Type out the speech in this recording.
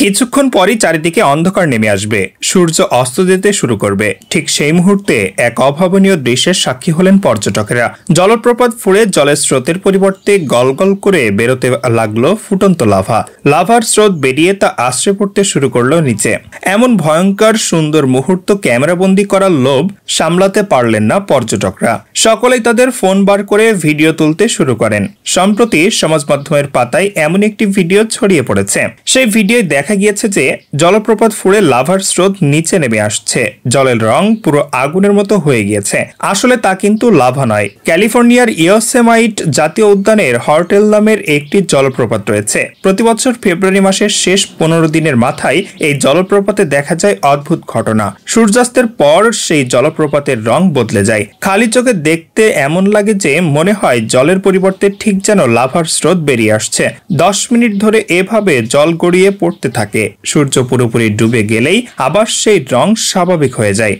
কিছুক্ষণ পরই চারিদিকে অন্ধকার নেমে আসবে, সূর্য অস্ত যেতে শুরু করবে। ঠিক সেই মুহূর্তে এক অভাবনীয় দৃশ্যের সাক্ষী হলেন পর্যটকেরা। জলপ্রপাত ফুঁড়ে জলের স্রোতের পরিবর্তে গলগল করে বেরোতে লাগলো ফুটন্ত লাভা। লাভার স্রোত বেরিয়ে তা আশ্রে পড়তে শুরু করলো নিচে। এমন ভয়ঙ্কর সুন্দর মুহূর্ত ক্যামেরাবন্দি করার লোভ সামলাতে পারলেন না পর্যটকরা। সকলেই তাদের ফোন বার করে ভিডিও তুলতে শুরু করেন। সম্প্রতি সমাজ মাধ্যমের পাতায় এমন একটি ভিডিও ছড়িয়ে পড়েছে। সেই ভিডিওয় দেখা গিয়েছে যে জলপ্রপাত ফুঁড়ে লাভার স্রোত নিচে নেমে আসছে। জলের রং পুরো আগুনের মতো হয়ে গিয়েছে। আসলে তা কিন্তু লাভা নয়। ক্যালিফোর্নিয়ার ইয়োসেমাইট জাতীয় উদ্যানের হর্টেল নামের একটি জলপ্রপাত রয়েছে। প্রতি বছর ফেব্রুয়ারি মাসের শেষ 15 দিনের মাথায় এই জলপ্রপাতে দেখা যায় অদ্ভুত ঘটনা। সূর্যাস্তের পর সেই জলপ্রপাতের রং বদলে যায়। খালি চোখে দেখতে এমন লাগে যে মনে হয় জলের পরিবর্তে ঠিক যেন লাভার স্রোত বেরিয়ে আসছে। 10 মিনিট ধরে এভাবে জল গড়িয়ে পড়তে থাকে। সূর্য পুরোপুরি ডুবে গেলেই আবার সেই রং স্বাভাবিক হয়ে যায়।